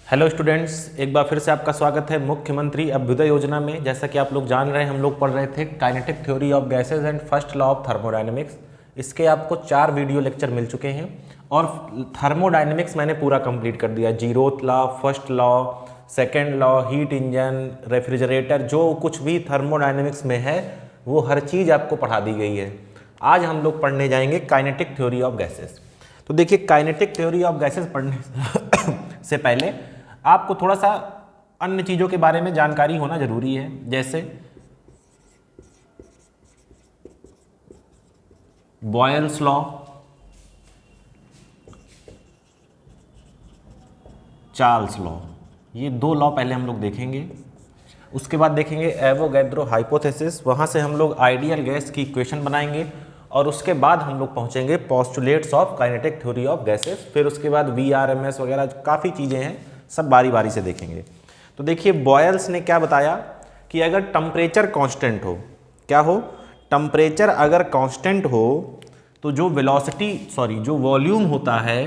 Hello students, एक बार फिर से आपका स्वागत है मुख्यमंत्री अभ्युदय योजना में। जैसा कि आप लोग जान रहे हैं, हम लोग पढ़ रहे थे kinetic theory of gases and first law of thermodynamics. इसके आपको 4 वीडियो लेक्चर मिल चुके हैं और थर्मोडायनेमिक्स मैंने पूरा कंप्लीट कर दिया। Zeroth law, first law, second law, heat engine, refrigerator, जो कुछ भी थर्मोडायनेमिक्स में है वो हर चीज़ आपको पढ़ा दी गई है। आज हम लोग पढ़ने जाएंगे काइनेटिक थ्योरी ऑफ गैसेस। तो देखिए, काइनेटिक थ्योरी ऑफ गैसेस पढ़ने से पहले आपको थोड़ा सा अन्य चीज़ों के बारे में जानकारी होना जरूरी है, जैसे बॉयल्स लॉ, चार्ल्स लॉ। ये 2 लॉ पहले हम लोग देखेंगे। उसके बाद देखेंगे एवोगैड्रो हाइपोथेसिस, वहाँ से हम लोग आइडियल गैस की इक्वेशन बनाएंगे और उसके बाद हम लोग पहुँचेंगे postulates of kinetic theory of gases. फिर उसके बाद VRMS वगैरह काफ़ी चीज़ें हैं, सब बारी बारी से देखेंगे। तो देखिए, बॉयल्स ने क्या बताया कि अगर टेम्परेचर कांस्टेंट हो, क्या हो, टेम्परेचर अगर कांस्टेंट हो तो जो वॉल्यूम होता है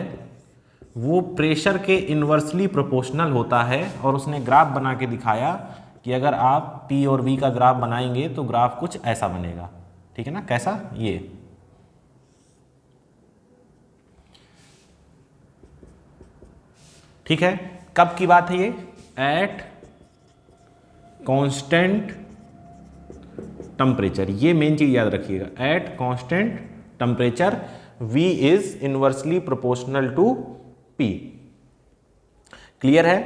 वो प्रेशर के इन्वर्सली प्रोपोर्शनल होता है। और उसने ग्राफ बना के दिखाया कि अगर आप P और V का ग्राफ बनाएंगे तो ग्राफ कुछ ऐसा बनेगा। ठीक है ना, कैसा, ये। ठीक है, कब की बात है ये? At constant temperature. ये मेन चीज याद रखिएगा, at constant temperature V is inversely proportional to P। Clear है?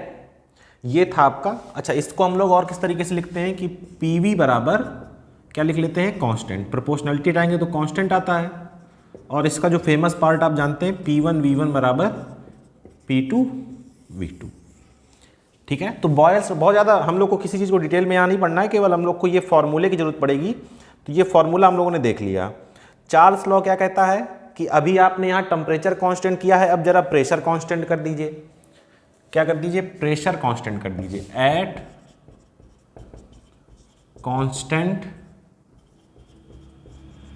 ये था आपका। अच्छा, इसको हम लोग और किस तरीके से लिखते हैं कि PV बराबर क्या लिख लेते हैं, कांस्टेंट। प्रोपोर्शनलिटी हटाएंगे तो कांस्टेंट आता है। और इसका जो फेमस पार्ट आप जानते हैं, P1 V1 बराबर P2 V2। ठीक है, तो बॉयल्स बहुत ज़्यादा हम लोग को किसी चीज़ को डिटेल में यहाँ नहीं पढ़ना है, केवल हम लोग को ये फॉर्मूले की जरूरत पड़ेगी। तो ये फॉर्मूला हम लोगों ने देख लिया। चार्ल्स लॉ क्या कहता है कि अभी आपने यहाँ टेम्परेचर कांस्टेंट किया है, अब जरा प्रेशर कांस्टेंट कर दीजिए। क्या कर दीजिए? प्रेशर कांस्टेंट कर दीजिए। एट कांस्टेंट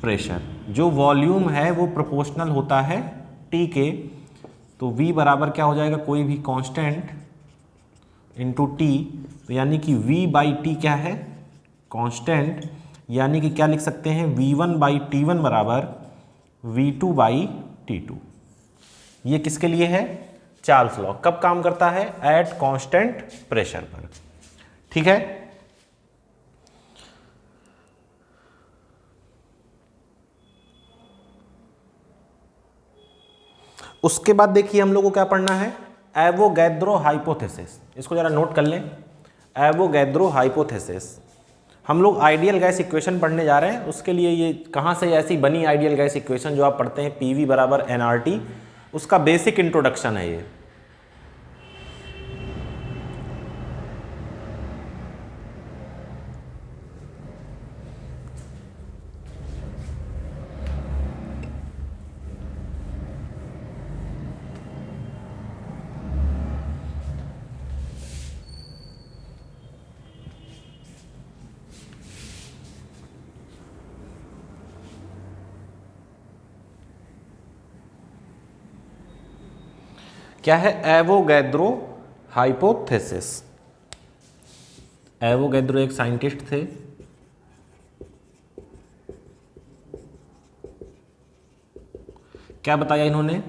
प्रेशर, जो वॉल्यूम है वो प्रोपोर्शनल होता है T के, तो V बराबर क्या हो जाएगा, कोई भी कांस्टेंट इंटू T। तो यानी कि V बाई टी क्या है, कांस्टेंट। यानी कि क्या लिख सकते हैं, V1 बाई T1 बराबर V2 बाई T2। ये किसके लिए है? Charles law. कब काम करता है? एट कांस्टेंट प्रेशर पर। ठीक है, उसके बाद देखिए हम लोग को क्या पढ़ना है, एवोगैड्रो हाइपोथेसिस। इसको जरा नोट कर लें, एवोगैड्रो हाइपोथेसिस। हम लोग आइडियल गैस इक्वेशन पढ़ने जा रहे हैं। उसके लिए ये कहाँ से ऐसी बनी आइडियल गैस इक्वेशन जो आप पढ़ते हैं, PV बराबर nRT, उसका बेसिक इंट्रोडक्शन है ये। क्या है? Avogadro hypothesis. एवोगैड्रो एक साइंटिस्ट थे। क्या बताया इन्होंने?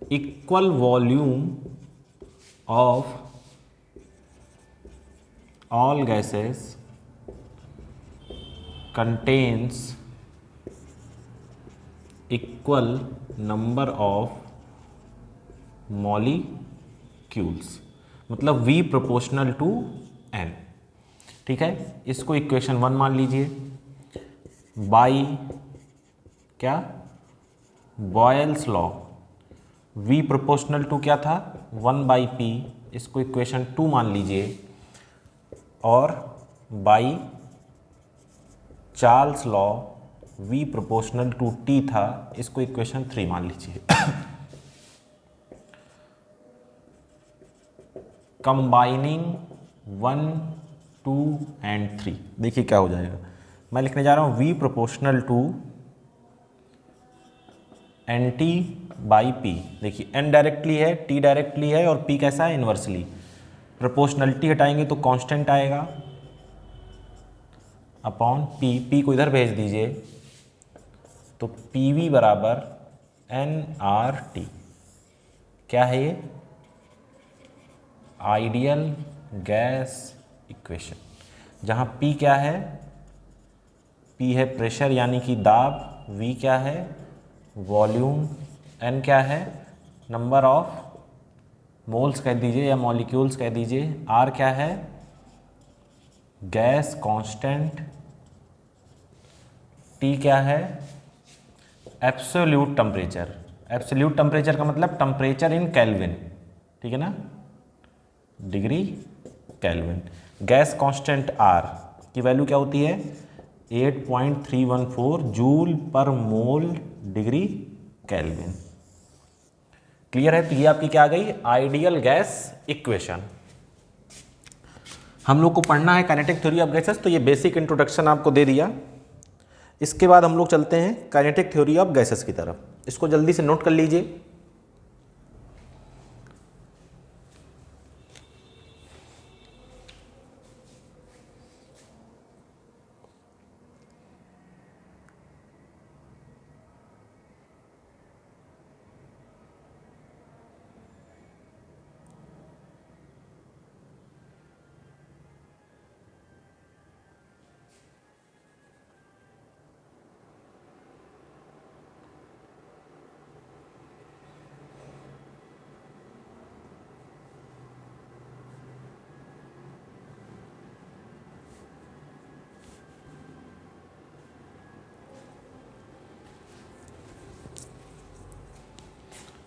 Equal volume of all gases contains equal number of molecules, मतलब V प्रोपोर्शनल टू N। ठीक है, इसको इक्वेशन 1 मान लीजिए। बाई क्या, Boyle's law, V proportional to क्या था, 1 बाई P, इसको इक्वेशन 2 मान लीजिए। और by Charles law, V proportional to T था, इसको इक्वेशन 3 मान लीजिए। कंबाइनिंग 1, 2 एंड 3, देखिए क्या हो जाएगा। मैं लिखने जा रहा हूँ V proportional to n T by P. देखिए एन डायरेक्टली है, टी डायरेक्टली है और पी कैसा है, इन्वर्सली। प्रोपोर्शनलिटी हटाएंगे तो कांस्टेंट आएगा अपॉन पी, पी को इधर भेज दीजिए तो पी वी बराबर एन आर टी। क्या है ये, आइडियल गैस इक्वेशन, जहाँ पी क्या है, पी है प्रेशर यानी कि दाब, वी क्या है वॉल्यूम, एन क्या है नंबर ऑफ मोल्स कह दीजिए या मॉलिक्यूल्स कह दीजिए, आर क्या है गैस कांस्टेंट, टी क्या है एब्सोल्यूट टेम्परेचर। एब्सोल्यूट टेम्परेचर का मतलब टेम्परेचर इन केल्विन, ठीक है ना, degree kelvin. Gas constant R की वैल्यू क्या होती है 8.314 जूल पर मोल डिग्री केल्विन। क्लियर है, तो ये आपकी क्या आ गई, आइडियल गैस इक्वेशन। हम लोग को पढ़ना है काइनेटिक थ्योरी ऑफ गैसेस, तो ये बेसिक इंट्रोडक्शन आपको दे दिया। इसके बाद हम लोग चलते हैं काइनेटिक थ्योरी ऑफ गैसेस की तरफ। इसको जल्दी से नोट कर लीजिए।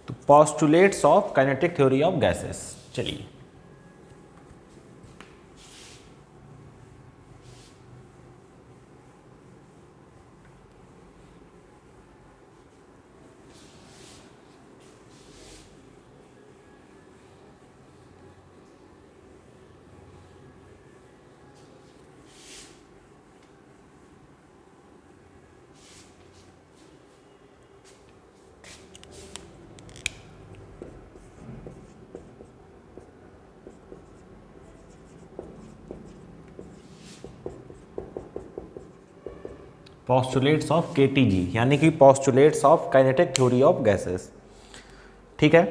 तो postulates of kinetic theory of gases, चलिए पोस्टुलेट्स ऑफ केटीजी यानी कि postulates of kinetic theory of gases. ठीक है,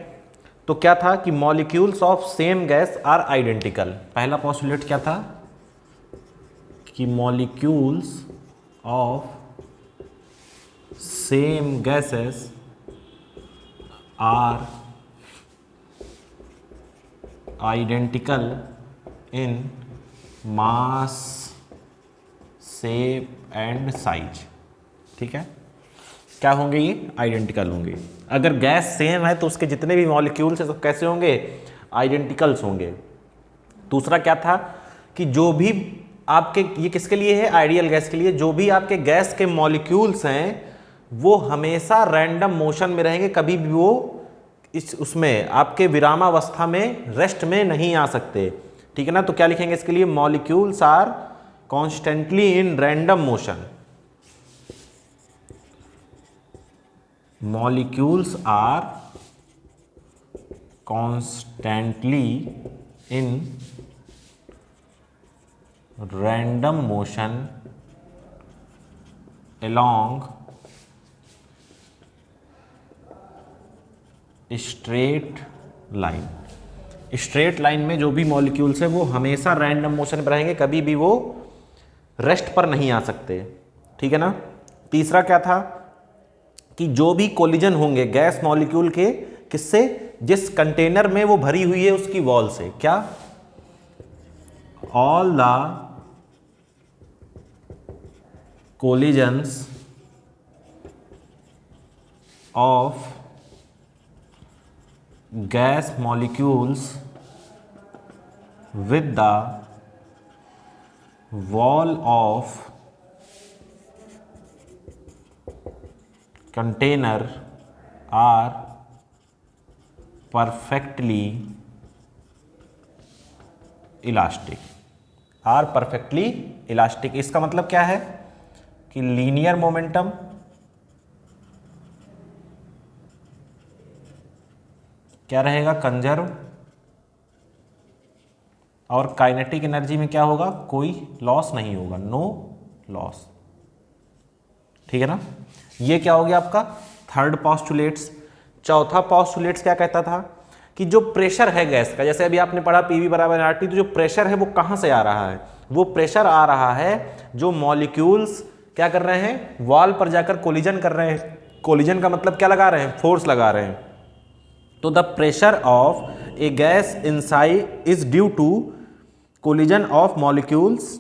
तो क्या था कि molecules of same gas are identical. पहला पोस्टुलेट क्या था कि molecules of same gases are identical in mass, shape and size. ठीक है, क्या होंगे ये, आइडेंटिकल होंगे। अगर गैस सेम है तो उसके जितने भी मॉलिक्यूल्स हैं सब कैसे होंगे, आइडेंटिकल्स होंगे। दूसरा क्या था कि जो भी आपके, ये किसके लिए है, आइडियल गैस के लिए, जो भी आपके गैस के मॉलिक्यूल्स हैं वो हमेशा रैंडम मोशन में रहेंगे, कभी भी वो उसमें आपके विरामावस्था में रेस्ट में नहीं आ सकते। ठीक है ना, तो क्या लिखेंगे इसके लिए, molecules are constantly in random motion. Molecules are constantly in random motion along straight line। Straight line में जो भी मॉलिक्यूल्स है वो हमेशा रैंडम मोशन पर रहेंगे, कभी भी वो रेस्ट पर नहीं आ सकते। ठीक है ना। तीसरा क्या था कि जो भी कोलिजन होंगे गैस मॉलिक्यूल के, किससे, जिस कंटेनर में वो भरी हुई है उसकी वॉल से, क्या, all the collisions of gas molecules with the wall of container are perfectly elastic। are perfectly elastic इसका मतलब क्या है कि लीनियर मोमेंटम क्या रहेगा, कंजर्व, और काइनेटिक एनर्जी में क्या होगा, कोई लॉस नहीं होगा, नो लॉस। ठीक है ना। ये क्या हो गया आपका थर्ड पोस्टुलेट्स। चौथा पोस्टुलेट्स क्या कहता था कि जो प्रेशर है गैस का, जैसे अभी आपने पढ़ा पीवी बराबर आरटी, तो जो प्रेशर है वो कहाँ से आ रहा है, वो प्रेशर आ रहा है जो मॉलिक्यूल्स क्या कर रहे हैं, वॉल पर जाकर कोलिजन कर रहे हैं। कोलिजन का मतलब क्या लगा रहे हैं, फोर्स लगा रहे हैं। तो the pressure of a gas inside is due to collision of molecules.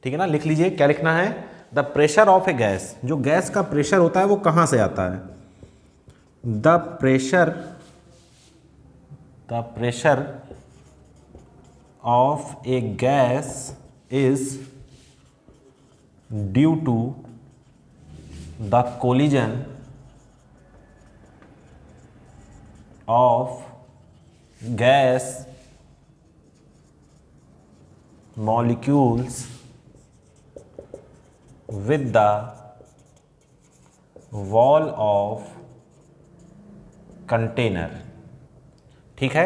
ठीक है ना, लिख लीजिए क्या लिखना है, the pressure of a gas, जो गैस का प्रेशर होता है वो कहाँ से आता है, the pressure of a gas is due to the collision of gas molecules with the wall of container। ठीक है,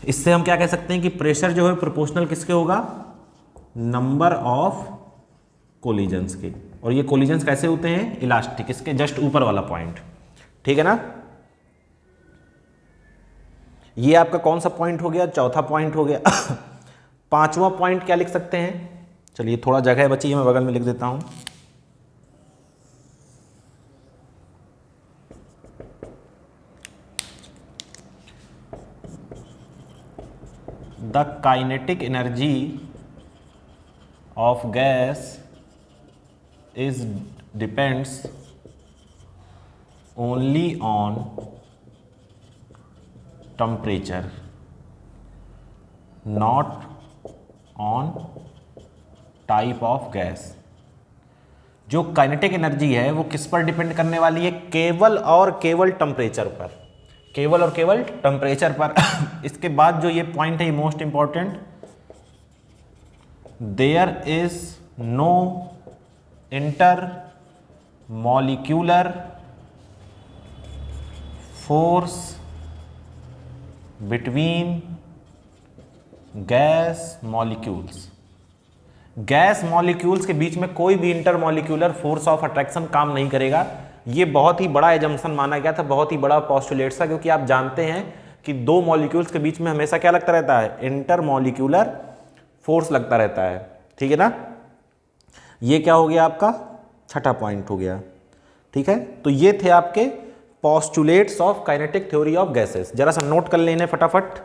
इससे हम क्या कह सकते हैं कि प्रेशर जो है प्रोपोर्शनल किसके होगा, नंबर ऑफ कोलिजन्स के। और ये कोलिजन्स कैसे होते हैं, इलास्टिक, इसके जस्ट ऊपर वाला पॉइंट। ठीक है ना, ये आपका कौन सा पॉइंट हो गया, चौथा पॉइंट हो गया। पांचवा पॉइंट क्या लिख सकते हैं, चलिए थोड़ा जगह बची है, मैं बगल में लिख देता हूं। The kinetic energy of gas is depends only on temperature, not on type of gas. जो काइनेटिक एनर्जी है वो किस पर डिपेंड करने वाली है, केवल और केवल टेम्परेचर पर, केवल और केवल टेम्परेचर पर। इसके बाद जो ये पॉइंट है, ये most important, there is no intermolecular force between gas molecules. Gas molecules के बीच में कोई भी intermolecular force of attraction काम नहीं करेगा। ये बहुत ही बड़ा एजम्पशन माना गया था, बहुत ही बड़ा पोस्टुलेट था, क्योंकि आप जानते हैं कि दो मॉलिक्यूल्स के बीच में हमेशा क्या लगता रहता है, इंटर मॉलिक्यूलर फोर्स लगता रहता है। ठीक है ना, ये क्या हो गया आपका छठा पॉइंट हो गया। ठीक है, तो ये थे आपके postulates of kinetic theory of gases. जरा सा नोट कर लेने फटाफट।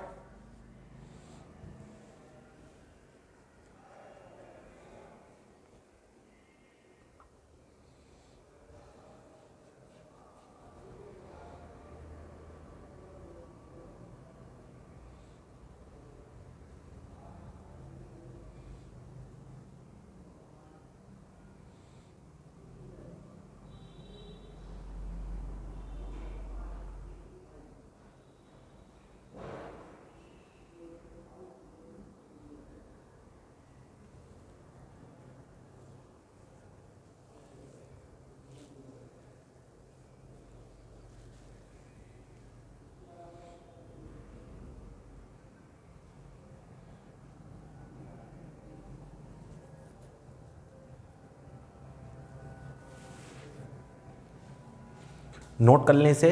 नोट करने से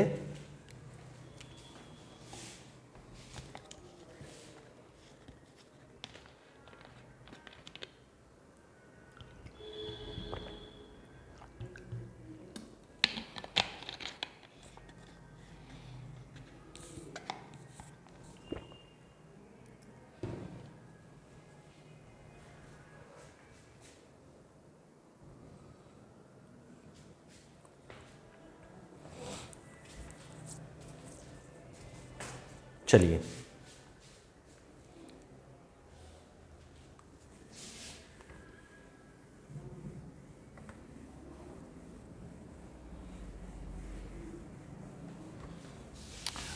चलिए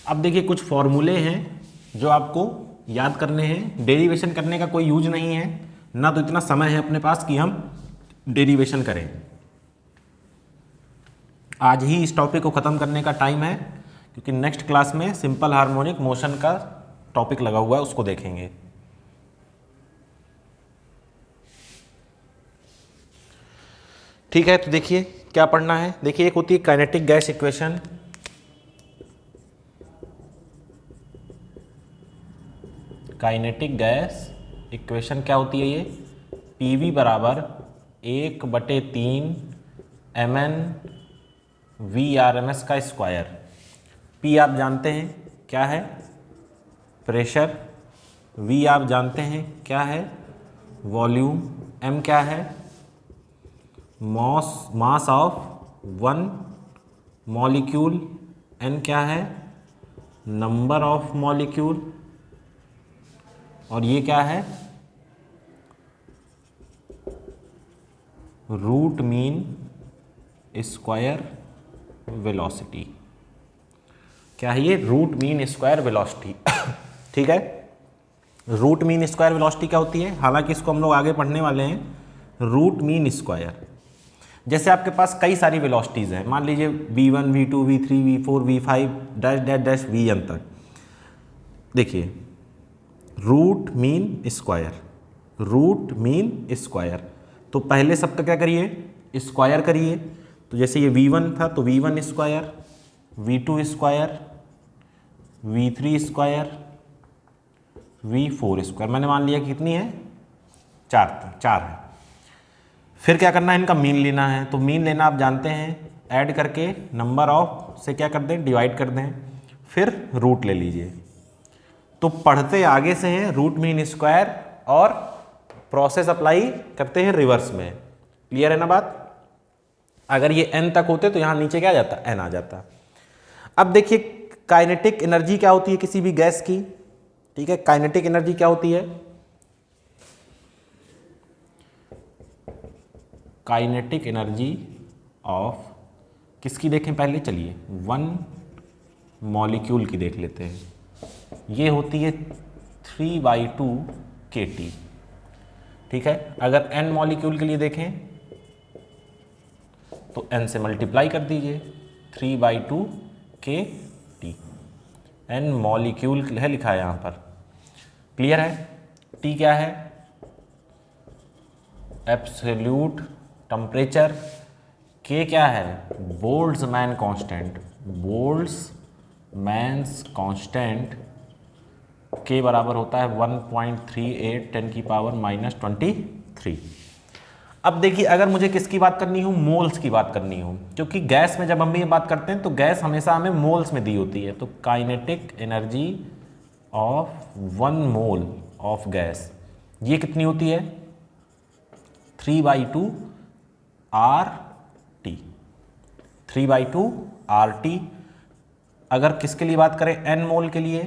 अब देखिए कुछ फॉर्मूले हैं जो आपको याद करने हैं। डेरिवेशन करने का कोई यूज नहीं है, ना तो इतना समय है अपने पास कि हम डेरिवेशन करें। आज ही इस टॉपिक को ख़त्म करने का टाइम है, क्योंकि नेक्स्ट क्लास में सिंपल हार्मोनिक मोशन का टॉपिक लगा हुआ है, उसको देखेंगे। ठीक है, तो देखिए क्या पढ़ना है। देखिए एक होती है kinetic gas equation, kinetic gas equation क्या होती है ये, PV बराबर 1/3 mn VRMS का स्क्वायर। P आप जानते हैं क्या है, प्रेशर, V आप जानते हैं क्या है, वॉल्यूम, M क्या है, mass of one molecule, N क्या है, नंबर ऑफ मॉलिक्यूल, और ये क्या है, रूट मीन स्क्वायर वेलोसिटी। क्या है ये, रूट मीन स्क्वायर वेलोसिटी। ठीक है, रूट मीन स्क्वायर वेलोसिटी क्या होती है, हालांकि इसको हम लोग आगे पढ़ने वाले हैं। रूट मीन स्क्वायर, जैसे आपके पास कई सारी वेलोसिटीज़ हैं, मान लीजिए v1 v2 v3 v4 v5 dash dash dash vn तक। देखिए root mean square, root mean square, तो पहले सबका क्या करिए, स्क्वायर करिए। तो जैसे ये v1 था तो v1 square, v2 square, v3 square, v4 square. मैंने मान लिया कि कितनी है, चार है। फिर क्या करना है, इनका मीन लेना है। तो मीन लेना आप जानते हैं, ऐड करके नंबर ऑफ से क्या कर दें, डिवाइड कर दें, फिर रूट ले लीजिए। तो पढ़ते आगे से हैं रूट मीन स्क्वायर, और प्रोसेस अप्लाई करते हैं रिवर्स में। क्लियर है ना बात। अगर ये n तक होते तो यहाँ नीचे क्या आ जाता, n आ जाता। अब देखिए काइनेटिक एनर्जी क्या होती है किसी भी गैस की। ठीक है, काइनेटिक एनर्जी क्या होती है, काइनेटिक एनर्जी ऑफ किसकी देखें पहले, चलिए वन मॉलिक्यूल की देख लेते हैं। ये होती है 3/2 kT। ठीक है, अगर n मॉलिक्यूल के लिए देखें तो n से मल्टीप्लाई कर दीजिए, 3/2 kT। n मॉलिक्यूल है लिखा है यहाँ पर। क्लियर है। T क्या है, एब्सोल्यूट टेम्परेचर। K क्या है, बोल्ट्जमैन कांस्टेंट, बोल्ट्जमैन्स कांस्टेंट। K बराबर होता है 1.38 10⁻⁻23। अब देखिए अगर मुझे किसकी बात करनी हो, मोल्स की बात करनी हो, क्योंकि गैस में जब हम ये बात करते हैं तो गैस हमेशा हमें मोल्स में दी होती है। तो kinetic energy of 1 mole of gas, ये कितनी होती है, 3/2 RT, 3/2 RT। अगर किसके लिए बात करें, n मोल के लिए,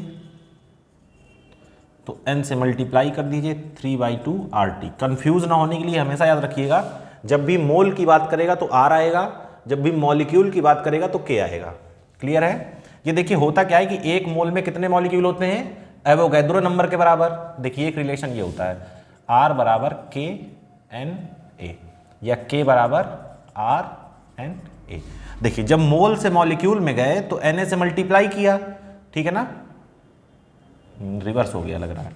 तो n से मल्टीप्लाई कर दीजिए 3/2 RT। कंफ्यूज ना होने के लिए हमेशा याद रखिएगा, जब भी मोल की बात करेगा तो R आएगा, जब भी मॉलिक्यूल की बात करेगा तो K आएगा। क्लियर है। ये देखिए होता क्या है कि एक मोल में कितने मॉलिक्यूल होते हैं, एवोगैड्रो नंबर के बराबर। देखिए एक रिलेशन ये होता है, R बराबर KNA या K बराबर RNA। देखिए जब मोल से मॉलिक्यूल में गए तो Na से मल्टीप्लाई किया, ठीक है ना, रिवर्स हो गया लग रहा है।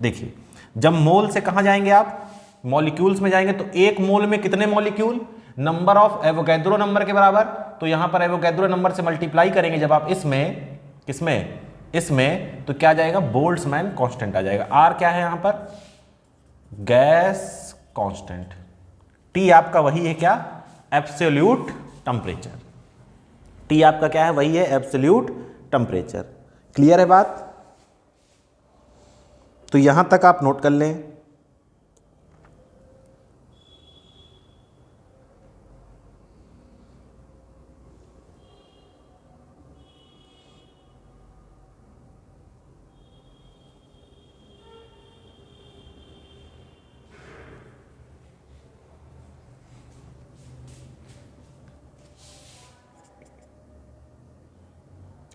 देखिए जब मोल से कहां जाएंगे आप, मॉलिक्यूल्स में जाएंगे, तो एक मोल में कितने molecule, number of Avogadro number के बराबर। तो यहां पर एवोगैड्रो नंबर से मल्टीप्लाई करेंगे जब आप इसमें, किसमें, इसमें, तो क्या जाएगा, बोल्ट्जमैन कांस्टेंट आ जाएगा। आर क्या है यहां पर, गैस कांस्टेंट। टी आपका वही है क्या, एब्सोल्यूट टेम्परेचर। टी आपका क्या है, वही है एब्सोल्यूट टेम्परेचर। क्लियर है बात। तो यहां तक आप नोट कर लें।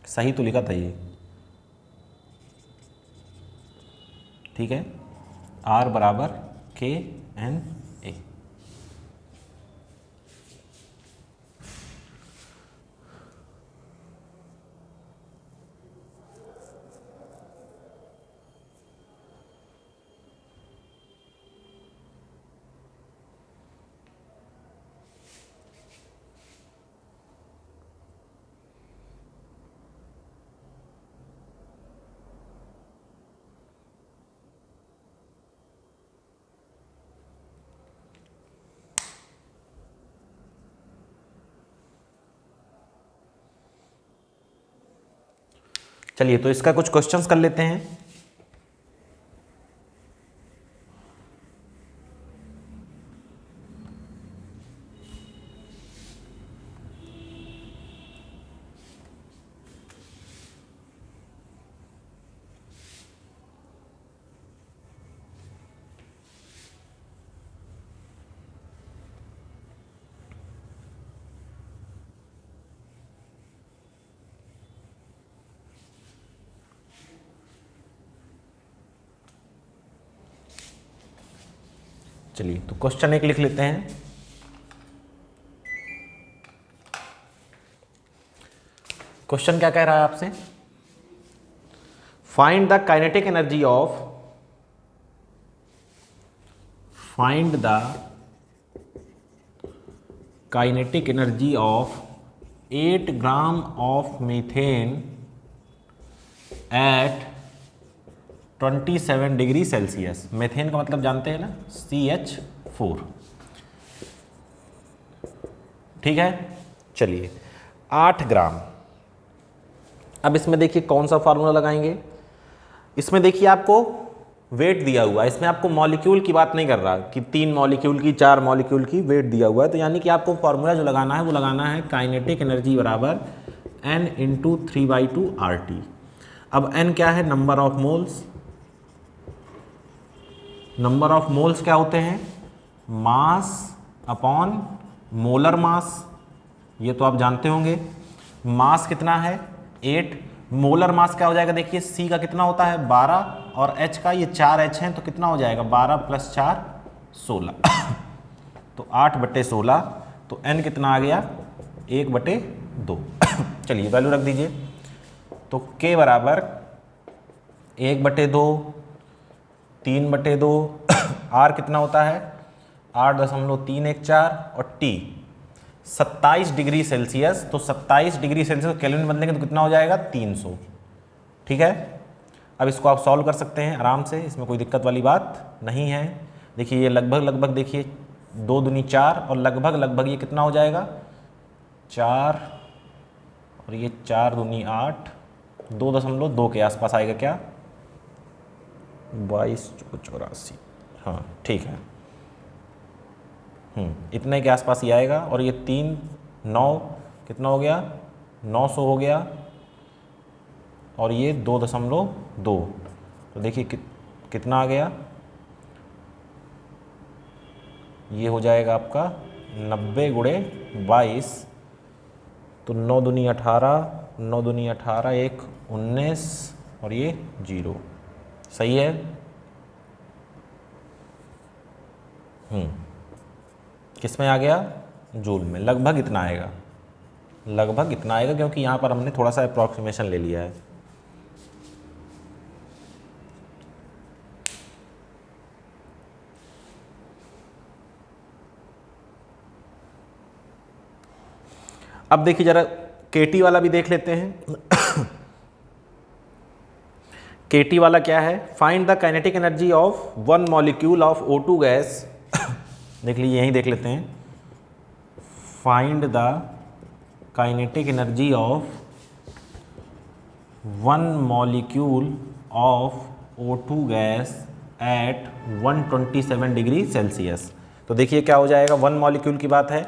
सही तो लिखा था ये, ठीक है, R बराबर KNA। चलिए तो इसका कुछ क्वेश्चंस कर लेते हैं। चलिए तो क्वेश्चन एक लिख लेते हैं। क्वेश्चन क्या कह रहा है आपसे, find the kinetic energy of, find the kinetic energy of 8 gram of methane at 27 degree Celsius. Methane का मतलब जानते हैं ना, CH4। ठीक है, चलिए 8 ग्राम। अब इसमें देखिए कौन सा फार्मूला लगाएंगे। इसमें देखिए आपको वेट दिया हुआ है, इसमें आपको मॉलिक्यूल की बात नहीं कर रहा कि 3 मॉलिक्यूल की 4 मॉलिक्यूल की वेट दिया हुआ है, तो यानी कि आपको फार्मूला जो लगाना है वो लगाना है काइनेटिक एनर्जी बराबर N इंटू 3/2 RT। अब N क्या है, number of moles. Number of moles क्या होते हैं, मास अपॉन मोलर मास, ये तो आप जानते होंगे। मास कितना है 8, मोलर मास क्या हो जाएगा, देखिए C का कितना होता है 12 और H का ये 4H हैं, तो कितना हो जाएगा 12 + 4 16 तो 8/16, तो N कितना आ गया 1/2। चलिए वैल्यू रख दीजिए, तो K बराबर 1/2, 3/2, R कितना होता है 8.314 और T 27 डिग्री सेल्सियस। तो 27 डिग्री सेल्सियस केल्विन में बदलेंगे तो कितना हो जाएगा 300। ठीक है, अब इसको आप सॉल्व कर सकते हैं आराम से, इसमें कोई दिक्कत वाली बात नहीं है। देखिए ये लगभग देखिए 2 दूनी 4 और लगभग ये कितना हो जाएगा 4 और ये 4 दूनी 8, 2.2 के आसपास आएगा क्या 2284। हाँ ठीक है, इतने के आसपास ही आएगा। और ये 3 9 कितना हो गया 900 हो गया, और ये 2.2, तो देखिए कितना आ गया, ये हो जाएगा आपका 90 × 22, तो 9 दूनी 18, 9 दूनी 18, 1 19 और ये 0। सही है। किस में आ गया, जूल में। लगभग इतना आएगा, लगभग इतना आएगा, क्योंकि यहाँ पर हमने थोड़ा सा अप्रॉक्सीमेशन ले लिया है। अब देखिए जरा केटी वाला भी देख लेते हैं। केटी वाला क्या है, find the kinetic energy of 1 molecule of O2 gas. देख लीजिए यहीं देख लेते हैं, find the kinetic energy of 1 molecule of O2 gas at 127 degree Celsius. तो देखिए क्या हो जाएगा, 1 मॉलिक्यूल की बात है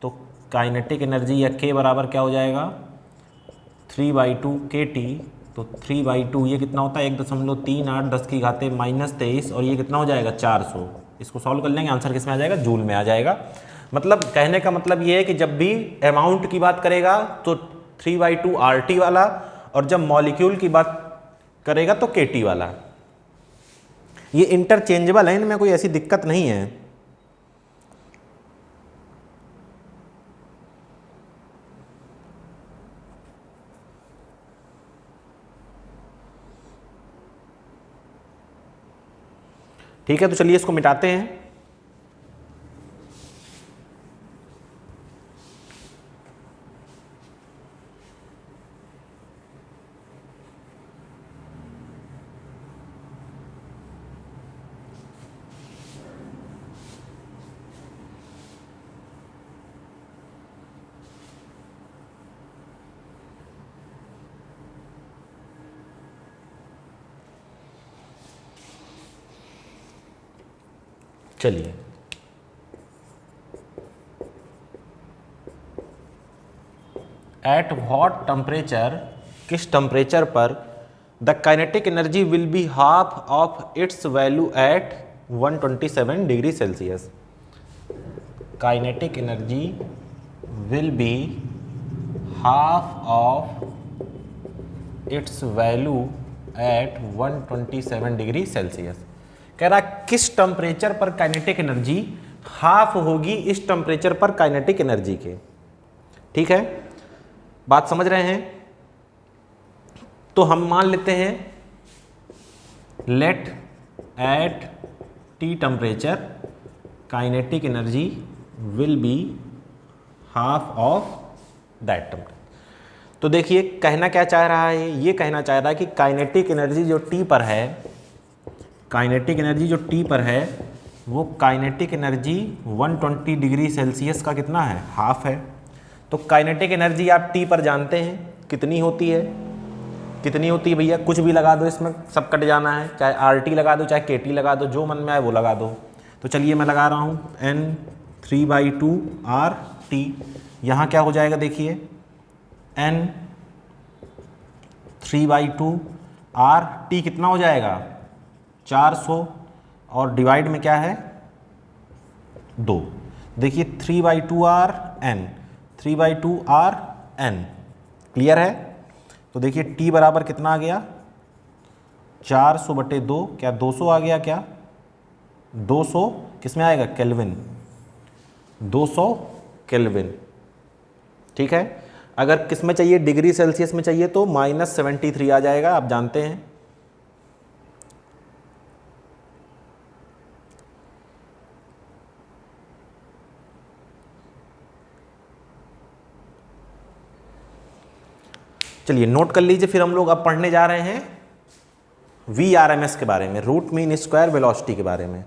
तो काइनेटिक एनर्जी या K बराबर क्या हो जाएगा 3/2 KT। तो 3/2 ये कितना होता है 1.38 10⁻⁻23 और ये कितना हो जाएगा 400। इसको सॉल्व कर लेंगे, आंसर किस में आ जाएगा, जूल में आ जाएगा। मतलब कहने का मतलब ये है कि जब भी अमाउंट की बात करेगा तो 3/2 RT वाला, और जब मॉलिक्यूल की बात करेगा तो KT वाला। ये इंटरचेंजेबल है, इनमें कोई ऐसी दिक्कत नहीं है। ठीक है, तो चलिए इसको मिटाते हैं। चलिए एट व्हाट टेम्परेचर, किस टेम्परेचर पर the kinetic energy will be half of its value at 127 degree Celsius. Kinetic energy will be half of its value at 127 degree Celsius. कह रहा किस टेम्परेचर पर काइनेटिक एनर्जी हाफ होगी इस temperature पर kinetic energy के। ठीक है, बात समझ रहे हैं? तो हम मान लेते हैं let at T temperature kinetic energy will be half of that temperature. तो देखिए कहना क्या चाह रहा है, ये कहना चाह रहा है कि काइनेटिक एनर्जी जो टी पर है, काइनेटिक एनर्जी जो टी पर है वो काइनेटिक एनर्जी 120 डिग्री सेल्सियस का कितना है, हाफ है। तो काइनेटिक एनर्जी आप टी पर जानते हैं कितनी होती है, कितनी होती है भैया, कुछ भी लगा दो इसमें, सब कट जाना है, चाहे आर टी लगा दो चाहे के टी लगा दो, जो मन में आए वो लगा दो। तो चलिए मैं लगा रहा हूँ N3/2 आर टी। यहाँ क्या हो जाएगा देखिए N3/2 आर टी कितना हो जाएगा 400 और डिवाइड में क्या है 2। देखिए 3/2 R N, 3/2 R N, clear है? तो देखिए टी बराबर कितना आ गया 400/2, क्या 200 आ गया, क्या 200 किस में आएगा केल्विन, 200 केल्विन। ठीक है, अगर किस में चाहिए डिग्री सेल्सियस में चाहिए तो -73 आ जाएगा, आप जानते हैं। चलिए नोट कर लीजिए, फिर हम लोग अब पढ़ने जा रहे हैं VRMS के बारे में, रूट मीन स्क्वायर वेलोसिटी के बारे में।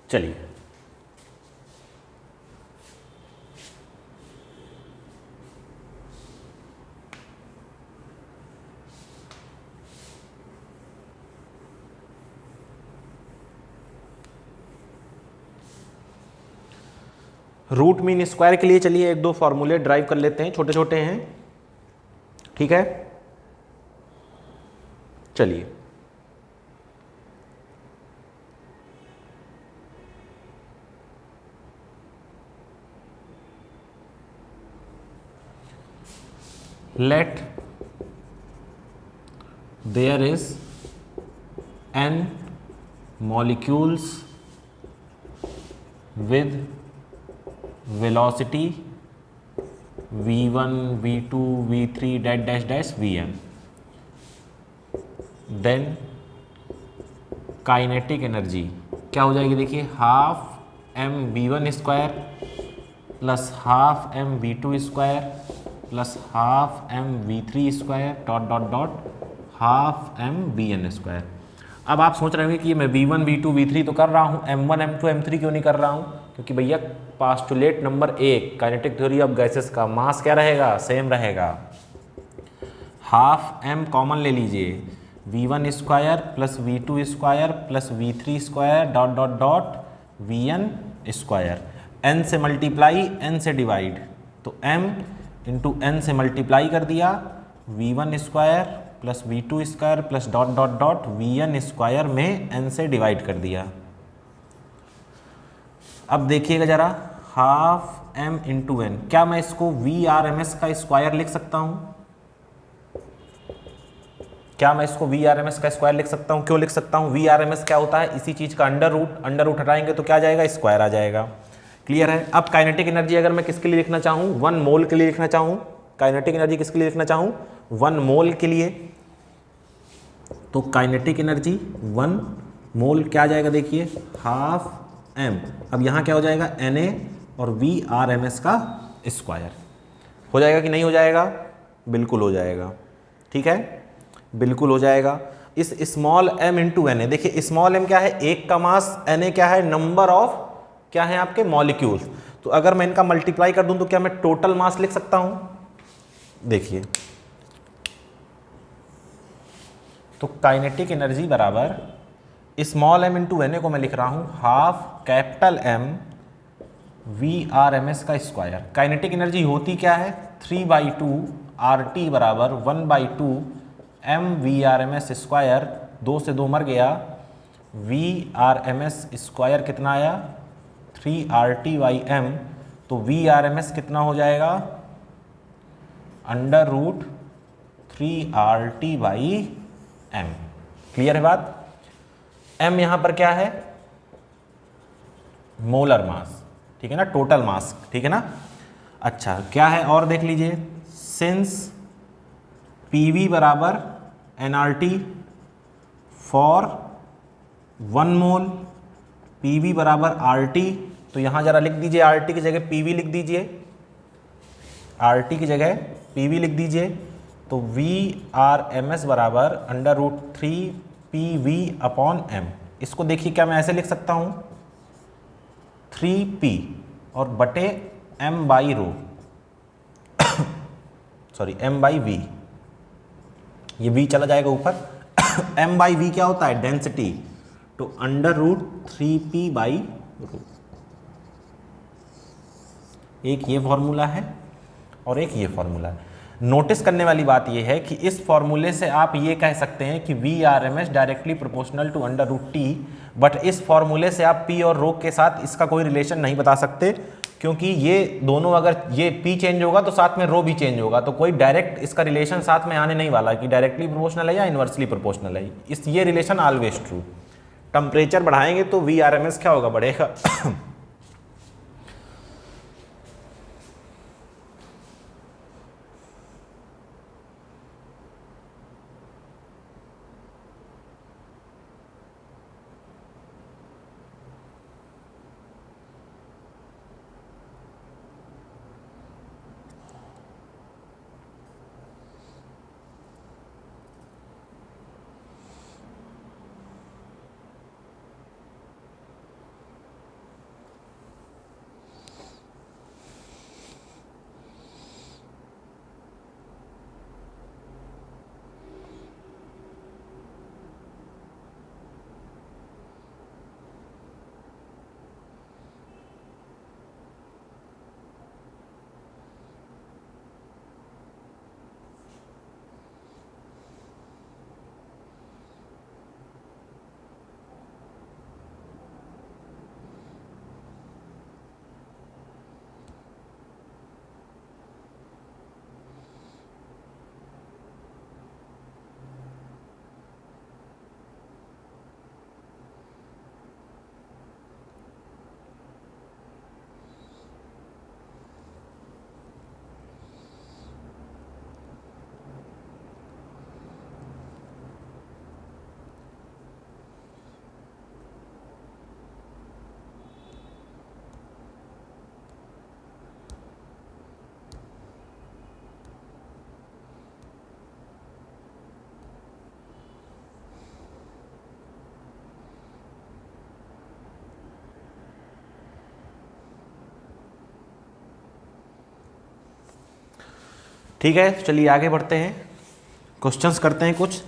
चलिए रूट मीन स्क्वायर के लिए चलिए एक दो फॉर्मूले ड्राइव कर लेते हैं, छोटे छोटे हैं। ठीक है, चलिए let there is n molecules with velocity v1 v2 v3 dash dash dash vm, then kinetic energy क्या हो जाएगी देखिए half M v1 square plus half M v2 square plus half M v3 square dot dot dot half M vn square. अब आप सोच रहे होंगे कि मैं v1 v2 v3 तो कर रहा हूँ, m1 m2 m3 क्यों नहीं कर रहा हूँ? क्योंकि भैया postulate number 1 kinetic theory of gases का मास क्या रहेगा, सेम रहेगा। हाफ m कॉमन ले लीजिए, v1 square plus v2 square plus v3 square dot dot dot vn square, n से मल्टीप्लाई n से डिवाइड, तो m इंटू n से मल्टीप्लाई कर दिया, v1 square plus v2 square plus dot dot dot vn square में n से divide कर दिया। अब देखिएगा जरा हाफ m इंटू n, क्या मैं इसको VRMS का स्क्वायर लिख सकता हूँ? क्या मैं इसको VRMS का स्क्वायर लिख सकता हूँ? क्यों लिख सकता हूँ? VRMS क्या होता है, इसी चीज़ का अंडर रूट हटाएंगे तो क्या आ जाएगा, स्क्वायर आ जाएगा। क्लियर है? अब काइनेटिक एनर्जी अगर मैं किसके लिए लिखना चाहूँ, 1 मोल के लिए लिखना चाहूँ, काइनेटिक एनर्जी किसके लिए लिखना चाहूँ 1 मोल के लिए, तो काइनेटिक एनर्जी 1 मोल क्या आ जाएगा देखिए, हाफ m। अब यहाँ क्या हो जाएगा, Na और VRMS का स्क्वायर। हो जाएगा कि नहीं हो जाएगा? बिल्कुल हो जाएगा, ठीक है, बिल्कुल हो जाएगा। इस स्मॉल m इंटू Na, देखिए स्मॉल m क्या है, एक का मास, Na क्या है, नंबर ऑफ क्या है आपके मॉलिक्यूल्स। तो अगर मैं इनका मल्टीप्लाई कर दूं तो क्या मैं टोटल मास लिख सकता हूं? देखिए, तो काइनेटिक एनर्जी बराबर स्मॉल m इंटू Na को मैं लिख रहा हूं हाफ कैपिटल M VRMS का स्क्वायर। काइनेटिक एनर्जी होती क्या है, 3/2 RT बराबर 1/2 MVRMS स्क्वायर, 2 से 2 मर गया, VRMS स्क्वायर कितना आया, 3RT/M। तो VRMS कितना हो जाएगा, √3RT/M। क्लियर है बात? M यहां पर क्या है, मोलर मास, ठीक है ना, टोटल मास, ठीक है ना। अच्छा क्या है और देख लीजिए, सिंस PV बराबर nRT फॉर 1 मोल, PV बराबर RT, तो यहां जरा लिख दीजिए, RT की जगह PV लिख दीजिए, RT की जगह PV लिख दीजिए। तो VRMS बराबर √3PV/M। इसको देखिए क्या मैं ऐसे लिख सकता हूं, 3P और बटे M/ρ, सॉरी M/V, ये V चला जाएगा ऊपर। M/V क्या होता है, डेंसिटी, तो √3P/ρ। एक ये फॉर्मूला है और एक ये फॉर्मूला है। नोटिस करने वाली बात ये है कि इस फॉर्मूले से आप ये कह सकते हैं कि VRMS directly proportional to √T, but इस फॉर्मूले से आप P और रो के साथ इसका कोई रिलेशन नहीं बता सकते, क्योंकि ये दोनों, अगर ये P चेंज होगा तो साथ में रो भी चेंज होगा, तो कोई डायरेक्ट इसका रिलेशन साथ में आने नहीं वाला कि डायरेक्टली प्रोपोर्शनल है या इन्वर्सली प्रोपोर्शनल है। इस ये रिलेशन ऑलवेज ट्रू। टेम्परेचर बढ़ाएंगे तो VRMS क्या होगा, बढ़ेगा। ठीक है, चलिए आगे बढ़ते हैं, क्वेश्चंस करते हैं कुछ।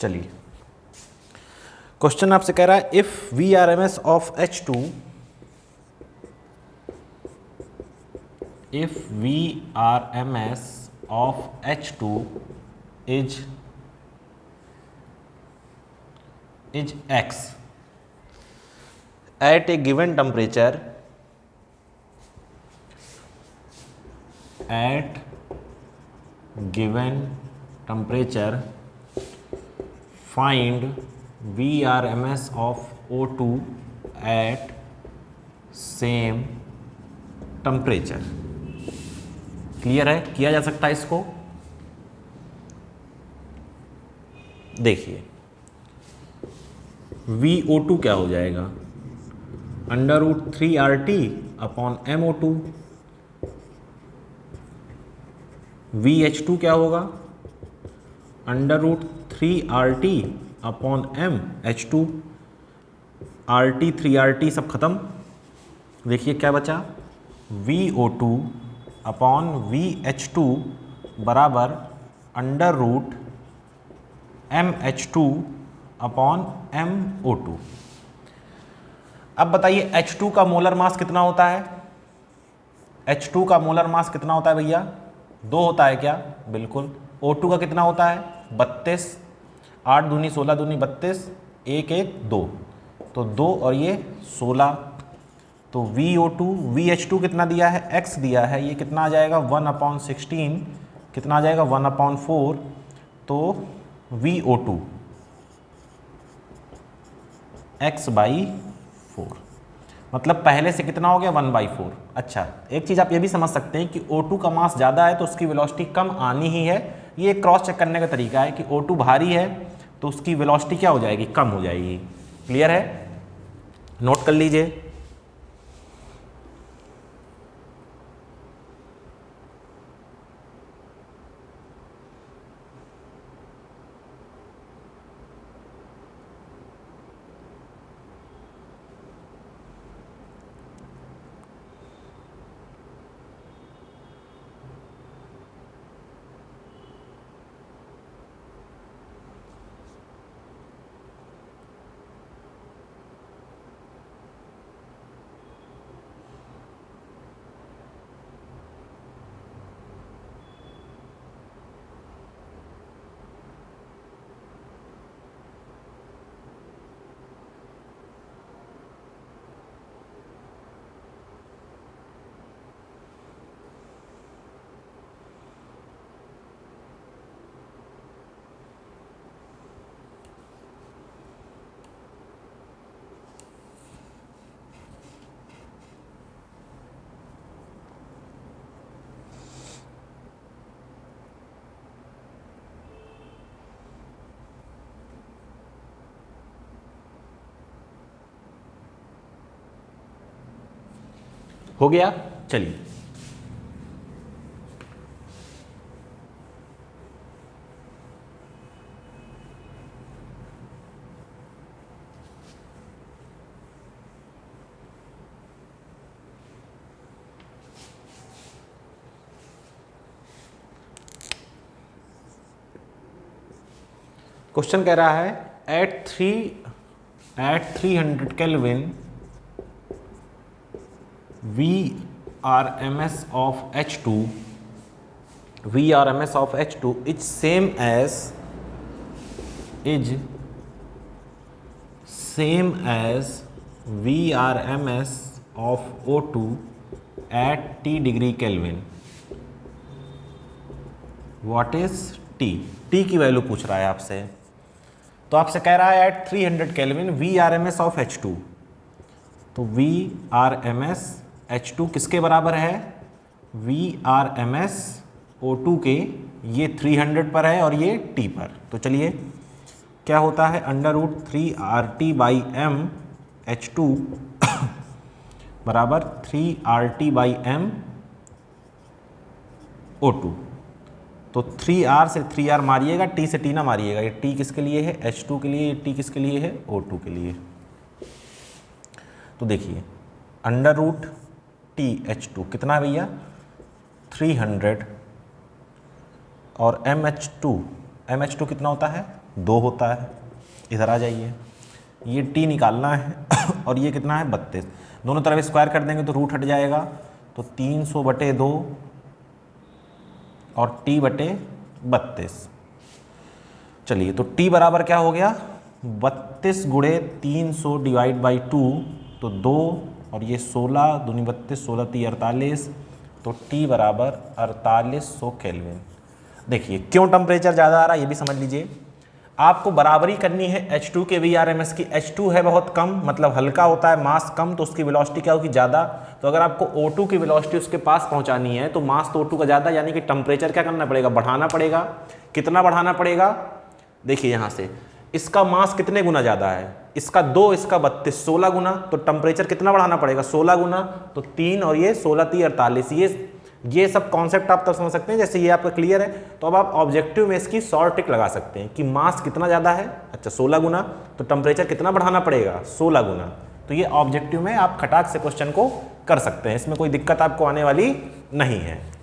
चलिए क्वेश्चन आपसे कह रहा है if V R M S of H2, if VRMS of H2 is X at a given temperature, find VRMS of O2 at same temperature। Clear है, किया जा सकता है इसको। देखिए VO2 क्या हो जाएगा, √3RT अपॉन MO2। VH2 क्या होगा, √3RT upon MH2। RT 3RT सब खत्म। देखिए क्या बचा, VO2 अपॉन VH2 बराबर √MH2 अपॉन MO2। अब बताइए H2 का मोलर मास कितना होता है, H2 का मोलर मास कितना होता है भैया, 2 होता है क्या, बिल्कुल। O2 का कितना होता है, 32, 8 दूनी 16 दूनी 32, 1 1 2, तो 2 और ये 16। तो VO2 VH2 कितना दिया है, X दिया है, ये कितना आ जाएगा 1/16, कितना आ जाएगा 1/4। तो VO2 X/4, मतलब पहले से कितना हो गया 1/4। अच्छा एक चीज़ आप ये भी समझ सकते हैं कि O2 का मास ज़्यादा है तो उसकी वेलोसिटी कम आनी ही है। ये एक क्रॉस चेक करने का तरीका है कि O2 भारी है तो उसकी वेलोसिटी क्या हो जाएगी, कम हो जाएगी। क्लियर है, नोट कर लीजिए। हो गया, चलिए क्वेश्चन कह रहा है at 300 kelvin VRMS of H2 is same as VRMS of O2 at T degree Kelvin। What is T? T की वैल्यू पूछ रहा है आपसे। तो आपसे कह रहा है at 300 kelvin VRMS of H2, तो VRMS H2 किसके बराबर है, VRMS O2 के, ये 300 पर है और ये T पर। तो चलिए क्या होता है, √3RT/m H2 बराबर 3RT/m O2। तो 3R से 3R मारिएगा, T से T ना मारिएगा। ये T किसके लिए है, H2 के लिए, ये T किसके लिए है, O2 के लिए। तो देखिए √TH2 कितना है भैया 300 और MH2 कितना होता है 2 होता है। इधर आ जाइए, ये t निकालना है और ये कितना है 32। दोनों तरफ स्क्वायर कर देंगे तो रूट हट जाएगा, तो 300/2 और t बटे 32। चलिए तो t बराबर क्या हो गया 32 गुणे 300 डिवाइड बाई 2, तो 2 और ये 16 दूनी 32, 16 3 48, तो t बराबर 4800 केल्विन। देखिए क्यों टेम्परेचर ज़्यादा आ रहा है ये भी समझ लीजिए। आपको बराबरी करनी है H2 के VRMS की। H2 है बहुत कम, मतलब हल्का होता है, मास कम, तो उसकी वेलोसिटी क्या होगी ज़्यादा। तो अगर आपको O2 की वेलोसिटी उसके पास पहुंचानी है तो मास तो O2 का ज़्यादा, यानी कि टेम्परेचर क्या करना पड़ेगा, बढ़ाना पड़ेगा। कितना बढ़ाना पड़ेगा, देखिए यहाँ से इसका मास कितने गुना ज़्यादा है, इसका 2, इसका 32, 16 गुना। तो टेम्परेचर कितना बढ़ाना पड़ेगा 16 गुना, तो 3 और ये 16 3 48। ये सब कॉन्सेप्ट आप तब समझ सकते हैं जैसे ये आपका क्लियर है। तो अब आप ऑब्जेक्टिव में इसकी शॉर्ट ट्रिक लगा सकते हैं कि मास कितना ज़्यादा है, अच्छा 16 गुना, तो टेम्परेचर कितना बढ़ाना पड़ेगा 16 गुना। तो ये ऑब्जेक्टिव में आप खटाक से क्वेश्चन को कर सकते हैं, इसमें कोई दिक्कत आपको आने वाली नहीं है।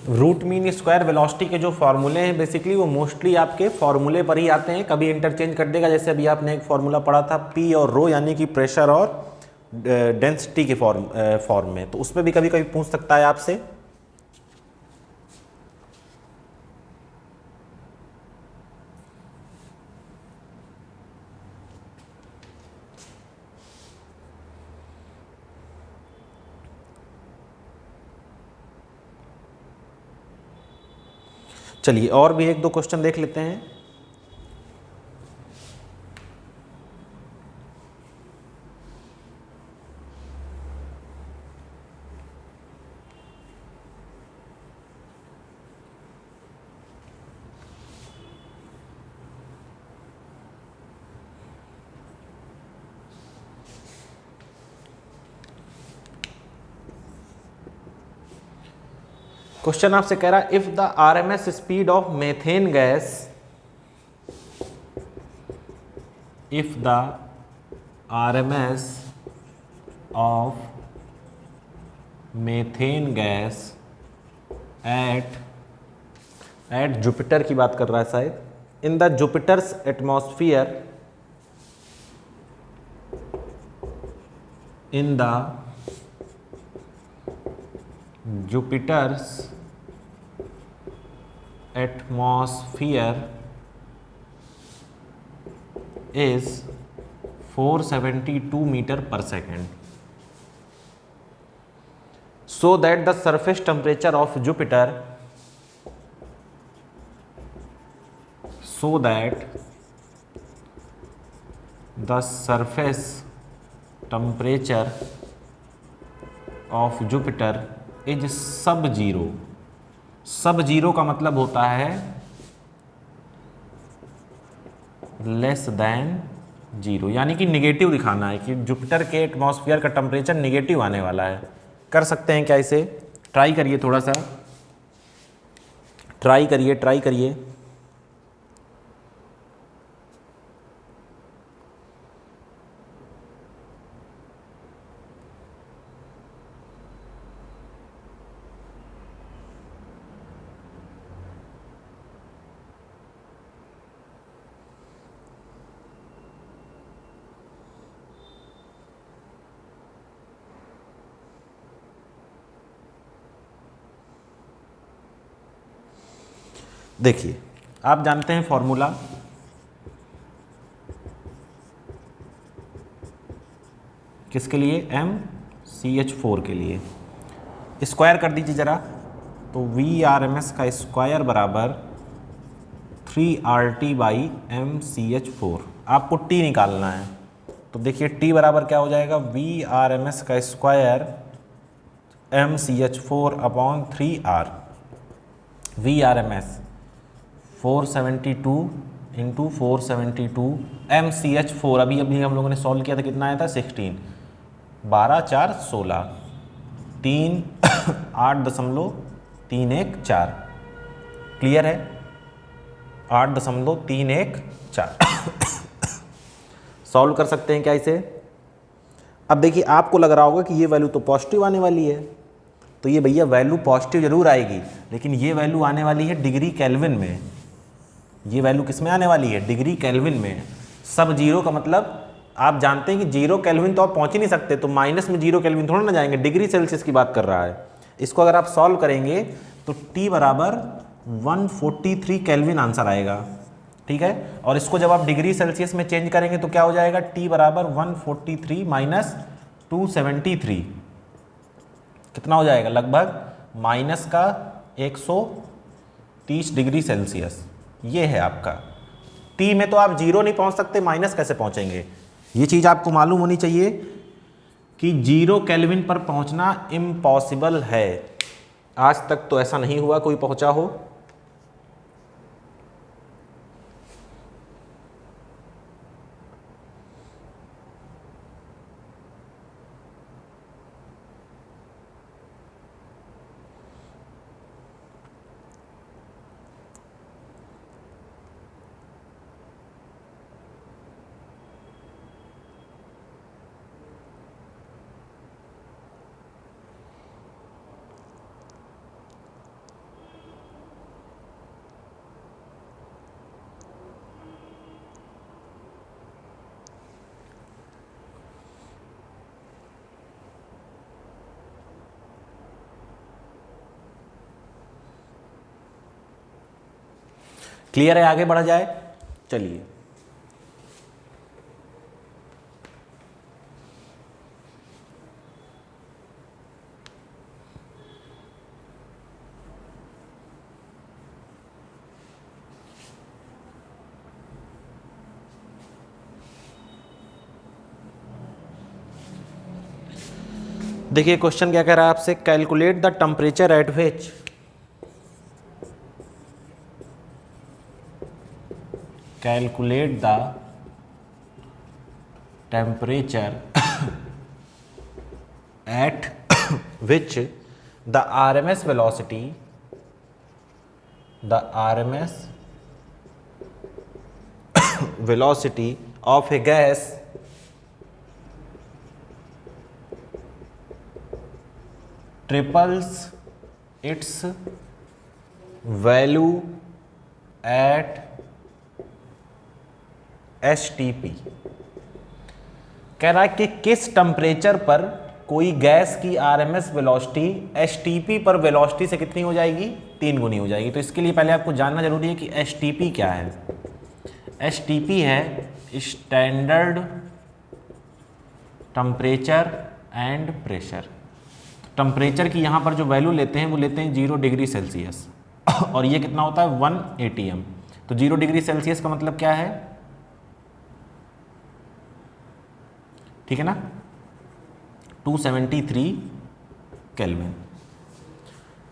रूट मीन स्क्वायर वेलोसिटी के जो फॉर्मूले हैं बेसिकली वो मोस्टली आपके फॉर्मूले पर ही आते हैं, कभी इंटरचेंज कर देगा। जैसे अभी आपने एक फॉर्मूला पढ़ा था P और रो, यानी कि प्रेशर और डेंसिटी के फॉर्म में, तो उस पर भी कभी कभी पूछ सकता है आपसे। चलिए और भी 1-2 क्वेश्चन देख लेते हैं। क्वेश्चन आपसे कह रहा है if the RMS speed of methane gas, if the RMS of methane gas at Jupiter की बात कर रहा है शायद, in the Jupiter's atmosphere, in the Jupiter's atmosphere is 472 meter per second, so that the surface temperature of Jupiter, so that the surface temperature of Jupiter is सब zero. सब zero का मतलब होता है लेस देन 0, यानी कि negative दिखाना है कि जुपिटर के एटमॉस्फेयर का टेम्परेचर निगेटिव आने वाला है। कर सकते हैं क्या इसे? ट्राई करिए, थोड़ा सा ट्राई करिए। देखिए, आप जानते हैं फॉर्मूला, किसके लिए? MCH4 के लिए। स्क्वायर कर दीजिए ज़रा, तो VRMS का स्क्वायर बराबर 3RT/MCH4। आपको T निकालना है, तो देखिए T बराबर क्या हो जाएगा? VRMS का square MCH4/3R। VRMS 472 into 472 MCH4, अभी हम लोगों ने सॉल्व किया था, कितना आया था? 16, 12 4 16, 3 8.314। क्लियर है? 8.314। सॉल्व कर सकते हैं क्या इसे? अब देखिए, आपको लग रहा होगा कि ये वैल्यू तो पॉजिटिव आने वाली है, तो ये भैया वैल्यू पॉजिटिव जरूर आएगी, लेकिन ये वैल्यू आने वाली है डिग्री केल्विन में। ये वैल्यू किस में आने वाली है? डिग्री केल्विन में। सब जीरो का मतलब आप जानते हैं कि 0 केल्विन तो आप पहुंच ही नहीं सकते, तो माइनस में 0 केल्विन थोड़ा ना जाएंगे, डिग्री सेल्सियस की बात कर रहा है। इसको अगर आप सॉल्व करेंगे तो T बराबर 143 केल्विन आंसर आएगा, ठीक है। और इसको जब आप डिग्री सेल्सियस में चेंज करेंगे तो क्या हो जाएगा? T बराबर 143 माइनस 273, कितना हो जाएगा? लगभग माइनस का 130 डिग्री सेल्सियस। ये है आपका T में, तो आप 0 नहीं पहुंच सकते, माइनस कैसे पहुंचेंगे? ये चीज़ आपको मालूम होनी चाहिए कि 0 केल्विन पर पहुंचना इम्पॉसिबल है। आज तक तो ऐसा नहीं हुआ कोई पहुंचा हो। क्लियर है? आगे बढ़ा जाए, चलिए। देखिए क्वेश्चन क्या कह रहा है आपसे? Calculate the temperature at which calculate the temperature at which the RMS velocity of a gas triples its value at STP। कह रहा है कि किस टेम्परेचर पर कोई गैस की RMS वेलोसिटी STP पर वेलोसिटी से कितनी हो जाएगी? 3 गुनी हो जाएगी। तो इसके लिए पहले आपको जानना जरूरी है कि STP क्या है। STP है standard temperature and pressure. Temperature की यहाँ पर जो वैल्यू लेते हैं वो लेते हैं 0 डिग्री सेल्सियस और ये कितना होता है? 1 ATM। तो 0 डिग्री सेल्सियस का मतलब क्या है? ठीक है ना, 273 केल्विन।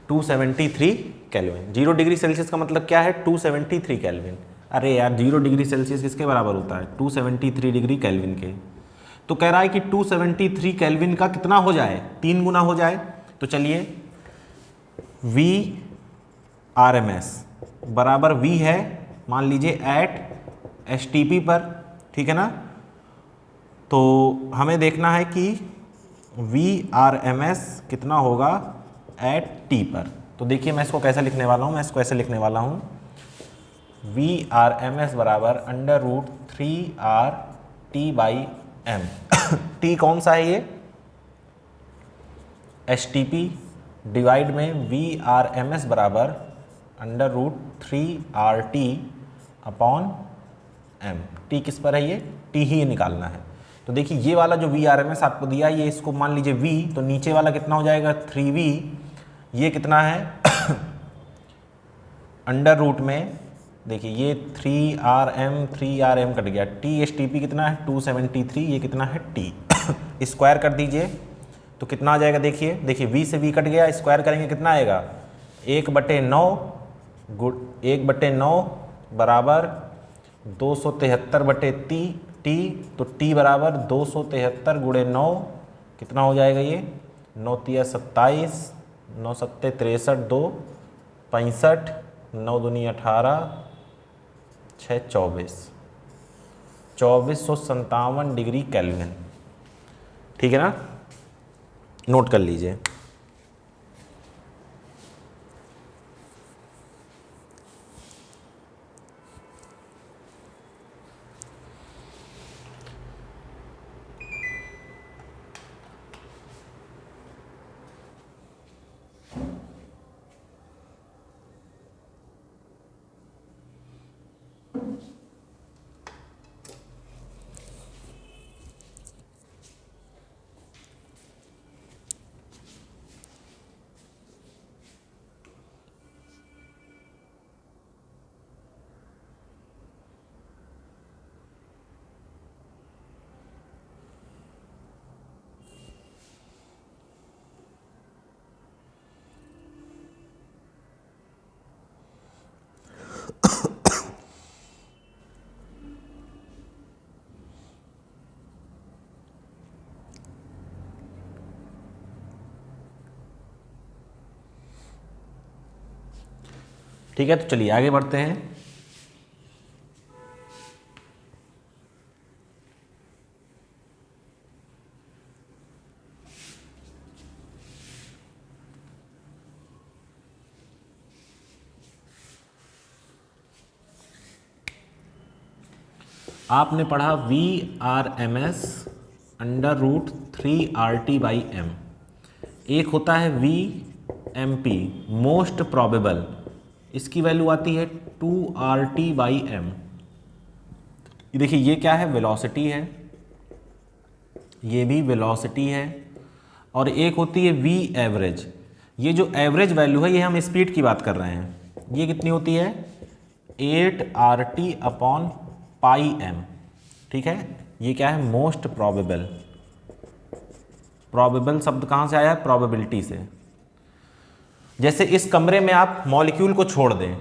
273 केल्विन। 0 डिग्री सेल्सियस का मतलब क्या है? 273 केल्विन। अरे यार 0 डिग्री सेल्सियस किसके बराबर होता है? 273 डिग्री केल्विन के। तो कह रहा है कि 273 केल्विन का कितना हो जाए? 3 गुना हो जाए। तो चलिए V RMS बराबर V है मान लीजिए एट STP पर, ठीक है ना। तो हमें देखना है कि V RMS कितना होगा एट T पर। तो देखिए मैं इसको कैसे लिखने वाला हूँ, मैं इसको ऐसे लिखने वाला हूँ V RMS बराबर √3RT/m। T कौन सा है ये? STP डिवाइड में V RMS बराबर √3RT/m। T किस पर है? ये T ही निकालना है। तो देखिए ये वाला जो V RMS आपको दिया ये, इसको मान लीजिए V, तो नीचे वाला कितना हो जाएगा 3V, ये कितना है अंडर रूट में, देखिए ये 3RM कट गया, TSTP कितना है 273, ये कितना है T। स्क्वायर कर दीजिए तो कितना आ जाएगा, देखिए V से V कट गया, स्क्वायर करेंगे कितना आएगा 1/9 बराबर 273/T। तो T बराबर 273 × 9 कितना हो जाएगा ये 9 × 27, 9 × 7 = 63, 2 65, 9 दूनी 18, 6 24, 2457 डिग्री केल्विन, ठीक है ना। नोट कर लीजिए। ठीक है, तो चलिए आगे बढ़ते हैं। आपने पढ़ा VRMS √3RT/m। एक होता है VMP मोस्ट प्रोबेबल, इसकी वैल्यू आती है 2RT/m। देखिए ये क्या है, वेलोसिटी है, ये भी वेलोसिटी है। और एक होती है V एवरेज, ये जो एवरेज वैल्यू है ये हम स्पीड की बात कर रहे हैं, ये कितनी होती है 8RT/m, ठीक है। ये क्या है मोस्ट प्रोबेबल। प्रोबेबल शब्द कहाँ से आया है? प्रोबेबिलिटी से। जैसे इस कमरे में आप मॉलिक्यूल को छोड़ दें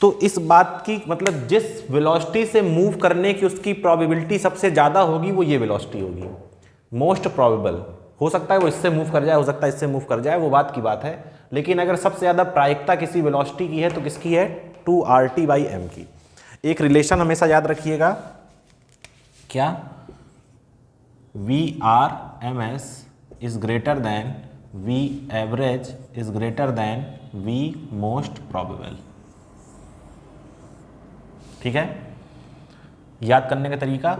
तो इस बात की मतलब जिस वेलोसिटी से मूव करने की उसकी प्रोबेबिलिटी सबसे ज़्यादा होगी वो ये वेलोसिटी होगी, मोस्ट प्रोबेबल। हो सकता है वो इससे मूव कर जाए, हो सकता है इससे मूव कर जाए, वो बात की बात है। लेकिन अगर सबसे ज़्यादा प्रायिकता किसी वेलोसिटी की है तो किसकी है 2RT/m की। एक रिलेशन हमेशा याद रखिएगा, क्या VRMS is greater than V average is greater than V most probable, ठीक है। याद करने का तरीका,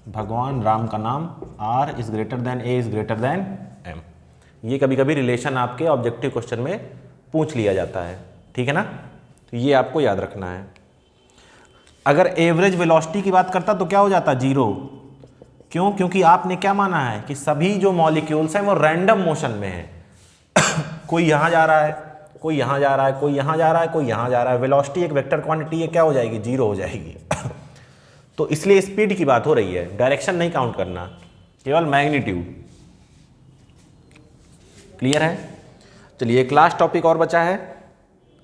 भगवान राम का नाम, R is greater than A is greater than M। ये कभी कभी रिलेशन आपके ऑब्जेक्टिव क्वेश्चन में पूछ लिया जाता है, ठीक है ना। तो ये आपको याद रखना है। अगर एवरेज वेलोसिटी की बात करता तो क्या हो जाता 0। क्यों? क्योंकि आपने क्या माना है कि सभी जो मॉलिक्यूल्स हैं वो रैंडम मोशन में है। कोई यहाँ जा रहा है, कोई यहाँ जा रहा है, कोई यहाँ जा रहा है, कोई यहाँ जा रहा है। वेलोसिटी एक वेक्टर क्वांटिटी है, क्या हो जाएगी 0 हो जाएगी। तो इसलिए स्पीड की बात हो रही है, डायरेक्शन नहीं काउंट करना, केवल मैग्नीट्यूड। क्लियर है? चलिए एक लास्ट टॉपिक और बचा है,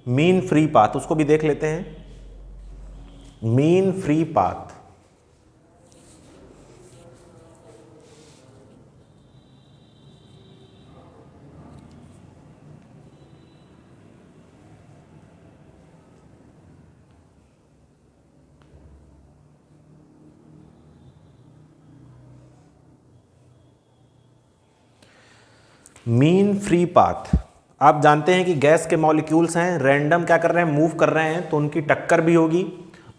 मीन फ्री पाथ, उसको भी देख लेते हैं। Mean free path. Mean free path, आप जानते हैं कि गैस के मॉलिक्यूल्स हैं, रैंडम क्या कर रहे हैं, मूव कर रहे हैं, तो उनकी टक्कर भी होगी।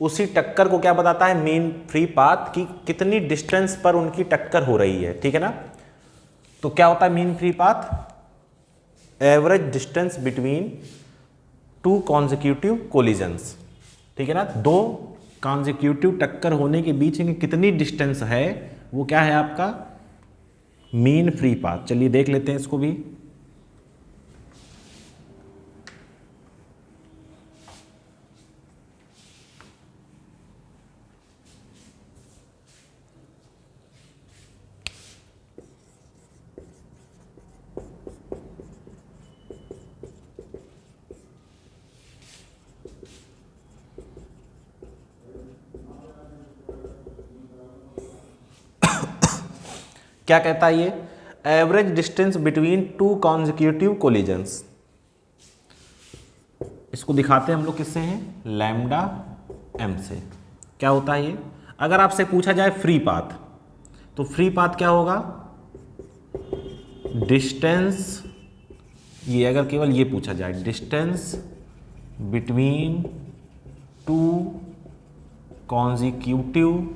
उसी टक्कर को क्या बताता है, मीन फ्री पाथ, की कितनी डिस्टेंस पर उनकी टक्कर हो रही है, ठीक है ना। तो क्या होता है mean free path, average distance between two consecutive collisions, ठीक है ना। दो कॉन्जिक्यूटिव टक्कर होने के बीच में कितनी डिस्टेंस है, वो क्या है आपका मीन फ्री पाथ। चलिए देख लेते हैं इसको भी। क्या कहता है ये, average distance between two consecutive collisions. इसको दिखाते हैं हम लोग किससे हैं, लैम्डा एम से। क्या होता है ये, अगर आपसे पूछा जाए फ्री पाथ, तो फ्री पाथ क्या होगा, डिस्टेंस, ये अगर केवल ये पूछा जाए, distance between two consecutive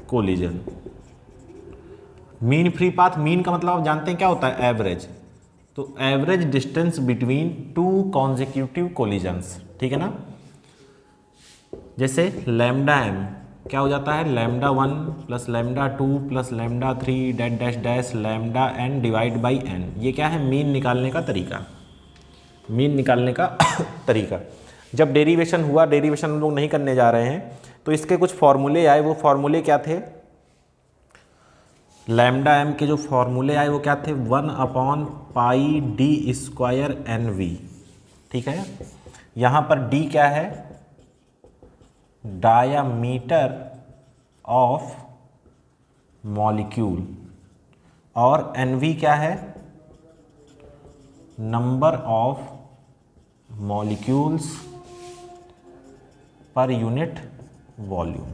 collision. Mean free path, mean का मतलब आप जानते हैं क्या होता है, एवरेज। तो average distance between two consecutive collisions, ठीक है ना। जैसे लैम्डा एम क्या हो जाता है, lambda 1 plus lambda 2 plus lambda 3 dash dash dash lambda N divide by N. ये क्या है, मीन निकालने का तरीका, मीन निकालने का तरीका। जब डेरिवेशन हुआ, डेरिवेशन हम लोग नहीं करने जा रहे हैं, तो इसके कुछ फॉर्मूले आए। वो फॉर्मूले क्या थे, लैम्डा एम के जो फॉर्मूले आए वो क्या थे, 1/πd² NV, ठीक है। यहाँ पर d क्या है, डायामीटर ऑफ मॉलिक्यूल, और NV क्या है, number of molecules per unit volume,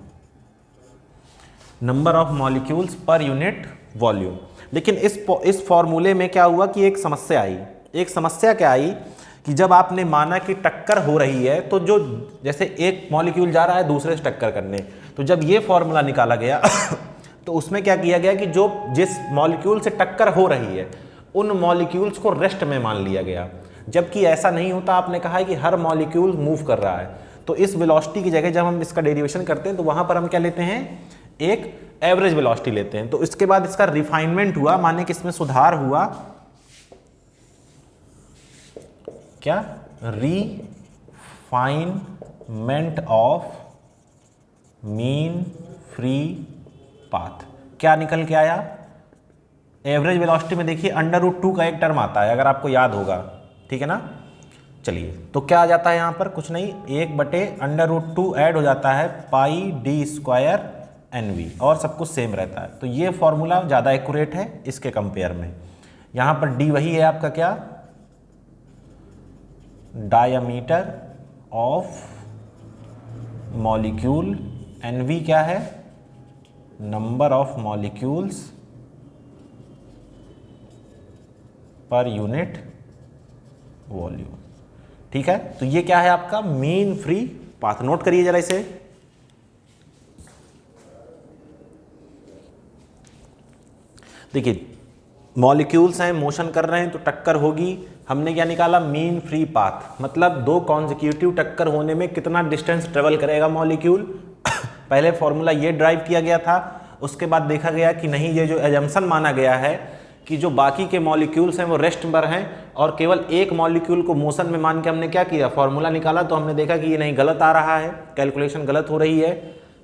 number of molecules per unit volume. लेकिन इस फॉर्मूले में क्या हुआ कि एक समस्या आई। एक समस्या क्या आई कि जब आपने माना कि टक्कर हो रही है, तो जो जैसे एक मॉलिक्यूल जा रहा है दूसरे से टक्कर करने, तो जब ये फॉर्मूला निकाला गया तो उसमें क्या किया गया कि जो जिस मॉलिक्यूल से टक्कर हो रही है उन मॉलिक्यूल्स को रेस्ट में मान लिया गया, जबकि ऐसा नहीं होता। आपने कहा है कि हर मॉलिक्यूल मूव कर रहा है, तो इस वेलोसिटी की जगह जब हम इसका डेरिवेशन करते हैं तो वहां पर हम क्या लेते हैं, एक एवरेज वेलोसिटी लेते हैं। तो इसके बाद इसका रिफाइनमेंट हुआ, माने कि इसमें सुधार हुआ, क्या, refinement of mean free path. क्या निकल के आया, एवरेज वेलोसिटी में देखिए √2 का एक टर्म आता है, अगर आपको याद होगा, ठीक है ना। चलिए, तो क्या आ जाता है यहाँ पर, कुछ नहीं, 1/√2 ऐड हो जाता है πd² NV, और सब कुछ सेम रहता है। तो ये फॉर्मूला ज़्यादा एक्यूरेट है इसके कंपेयर में। यहाँ पर d वही है आपका क्या, डायामीटर ऑफ मॉलिक्यूल, NV क्या है, number of molecules per unit volume, ठीक है। तो ये क्या है आपका मीन फ्री पाथ। नोट करिए जरा इसे। देखिए, मॉलिक्यूल्स हैं, मोशन कर रहे हैं, तो टक्कर होगी। हमने क्या निकाला, मीन फ्री पाथ, मतलब दो कॉन्जिक्यूटिव टक्कर होने में कितना डिस्टेंस ट्रेवल करेगा मॉलिक्यूल। पहले फॉर्मूला ये ड्राइव किया गया था, उसके बाद देखा गया कि नहीं, ये जो एजम्पशन माना गया है कि जो बाकी के मॉलिक्यूल्स हैं वो रेस्ट पर हैं, और केवल एक मॉलिक्यूल को मोशन में मान के हमने क्या किया, फॉर्मूला निकाला। तो हमने देखा कि ये नहीं, गलत आ रहा है, कैलकुलेशन गलत हो रही है,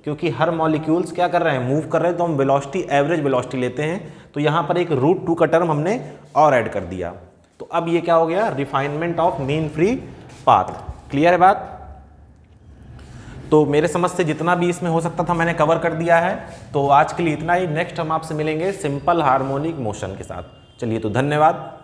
क्योंकि हर मॉलिक्यूल्स क्या कर रहे हैं, मूव कर रहे हैं। तो हम वेलोसिटी, एवरेज वेलोसिटी लेते हैं। तो यहाँ पर एक √2 का टर्म हमने और ऐड कर दिया। तो अब ये क्या हो गया, refinement of mean free path. Clear है बात। तो मेरे समझ से जितना भी इसमें हो सकता था मैंने कवर कर दिया है। तो आज के लिए इतना ही। नेक्स्ट हम आपसे मिलेंगे सिंपल हार्मोनिक मोशन के साथ। चलिए तो धन्यवाद।